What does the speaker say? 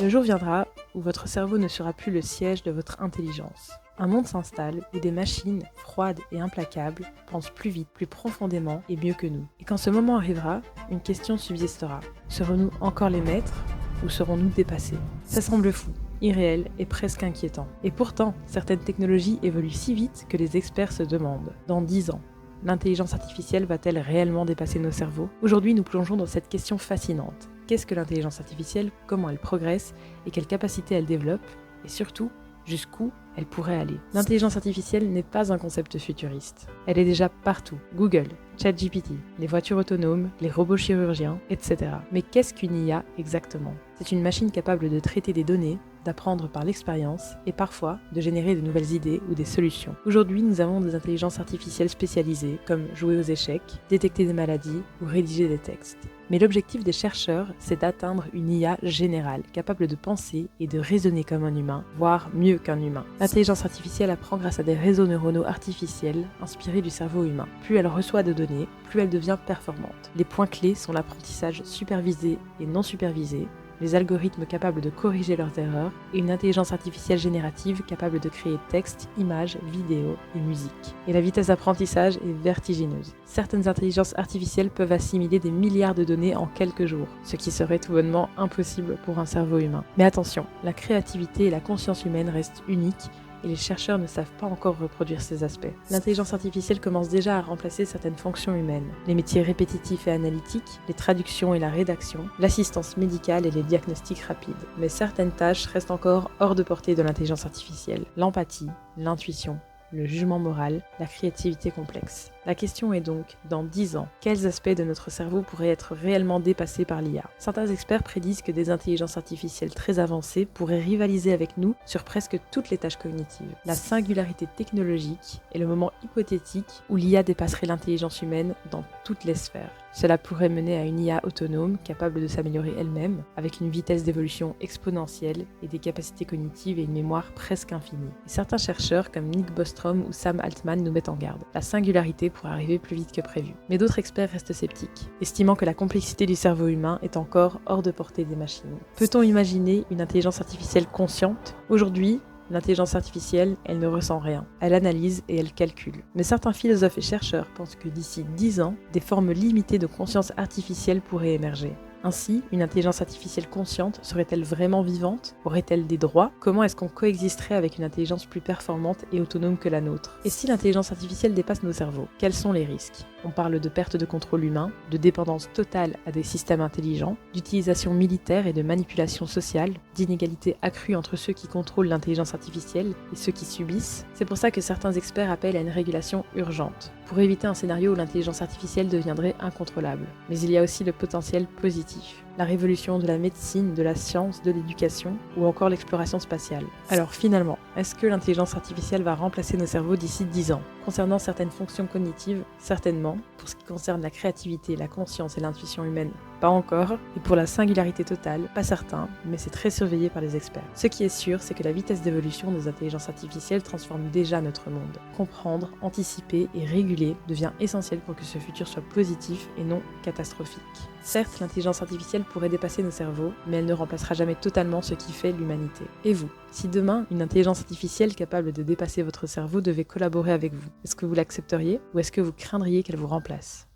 Le jour viendra où votre cerveau ne sera plus le siège de votre intelligence. Un monde s'installe où des machines, froides et implacables, pensent plus vite, plus profondément et mieux que nous. Et quand ce moment arrivera, une question subsistera. Serons-nous encore les maîtres ou serons-nous dépassés? Ça semble fou, irréel et presque inquiétant. Et pourtant, certaines technologies évoluent si vite que les experts se demandent, dans 10 ans, l'intelligence artificielle va-t-elle réellement dépasser nos cerveaux? Aujourd'hui, nous plongeons dans cette question fascinante. Qu'est-ce que l'intelligence artificielle? Comment elle progresse? Et quelles capacités elle développe? Et surtout, jusqu'où elle pourrait aller? L'intelligence artificielle n'est pas un concept futuriste. Elle est déjà partout. Google, ChatGPT, les voitures autonomes, les robots chirurgiens, etc. Mais qu'est-ce qu'une IA exactement? C'est une machine capable de traiter des données, d'apprendre par l'expérience et parfois de générer de nouvelles idées ou des solutions. Aujourd'hui, nous avons des intelligences artificielles spécialisées comme jouer aux échecs, détecter des maladies ou rédiger des textes. Mais l'objectif des chercheurs, c'est d'atteindre une IA générale, capable de penser et de raisonner comme un humain, voire mieux qu'un humain. L'intelligence artificielle apprend grâce à des réseaux neuronaux artificiels inspirés du cerveau humain. Plus elle reçoit de données, plus elle devient performante. Les points clés sont l'apprentissage supervisé et non supervisé, les algorithmes capables de corriger leurs erreurs et une intelligence artificielle générative capable de créer textes, images, vidéos et musique. Et la vitesse d'apprentissage est vertigineuse. Certaines intelligences artificielles peuvent assimiler des milliards de données en quelques jours, ce qui serait tout bonnement impossible pour un cerveau humain. Mais attention, la créativité et la conscience humaine restent uniques et les chercheurs ne savent pas encore reproduire ces aspects. L'intelligence artificielle commence déjà à remplacer certaines fonctions humaines, les métiers répétitifs et analytiques, les traductions et la rédaction, l'assistance médicale et les diagnostics rapides. Mais certaines tâches restent encore hors de portée de l'intelligence artificielle. L'empathie, l'intuition, le jugement moral, la créativité complexe. La question est donc, dans 10 ans, quels aspects de notre cerveau pourraient être réellement dépassés par l'IA? Certains experts prédisent que des intelligences artificielles très avancées pourraient rivaliser avec nous sur presque toutes les tâches cognitives. La singularité technologique est le moment hypothétique où l'IA dépasserait l'intelligence humaine dans toutes les sphères. Cela pourrait mener à une IA autonome capable de s'améliorer elle-même, avec une vitesse d'évolution exponentielle et des capacités cognitives et une mémoire presque infinie. Et certains chercheurs comme Nick Bostrom ou Sam Altman nous mettent en garde. La singularité pourrait arriver plus vite que prévu. Mais d'autres experts restent sceptiques, estimant que la complexité du cerveau humain est encore hors de portée des machines. Peut-on imaginer une intelligence artificielle consciente? Aujourd'hui, l'intelligence artificielle, elle ne ressent rien. Elle analyse et elle calcule. Mais certains philosophes et chercheurs pensent que d'ici 10 ans, des formes limitées de conscience artificielle pourraient émerger. Ainsi, une intelligence artificielle consciente serait-elle vraiment vivante? Aurait-elle des droits? Comment est-ce qu'on coexisterait avec une intelligence plus performante et autonome que la nôtre? Et si l'intelligence artificielle dépasse nos cerveaux, quels sont les risques? On parle de perte de contrôle humain, de dépendance totale à des systèmes intelligents, d'utilisation militaire et de manipulation sociale, d'inégalités accrues entre ceux qui contrôlent l'intelligence artificielle et ceux qui subissent. C'est pour ça que certains experts appellent à une régulation urgente, pour éviter un scénario où l'intelligence artificielle deviendrait incontrôlable. Mais il y a aussi le potentiel positif, la révolution de la médecine, de la science, de l'éducation ou encore l'exploration spatiale. Alors finalement, est-ce que l'intelligence artificielle va remplacer nos cerveaux d'ici 10 ans? Concernant certaines fonctions cognitives, certainement. Pour ce qui concerne la créativité, la conscience et l'intuition humaine, pas encore. Et pour la singularité totale, pas certain, mais c'est très surveillé par les experts. Ce qui est sûr, c'est que la vitesse d'évolution des intelligences artificielles transforme déjà notre monde. Comprendre, anticiper et réguler devient essentiel pour que ce futur soit positif et non catastrophique. Certes, l'intelligence artificielle pourrait dépasser nos cerveaux, mais elle ne remplacera jamais totalement ce qui fait l'humanité. Et vous? Si demain, une intelligence artificielle capable de dépasser votre cerveau devait collaborer avec vous, est-ce que vous l'accepteriez ou est-ce que vous craindriez qu'elle vous remplace?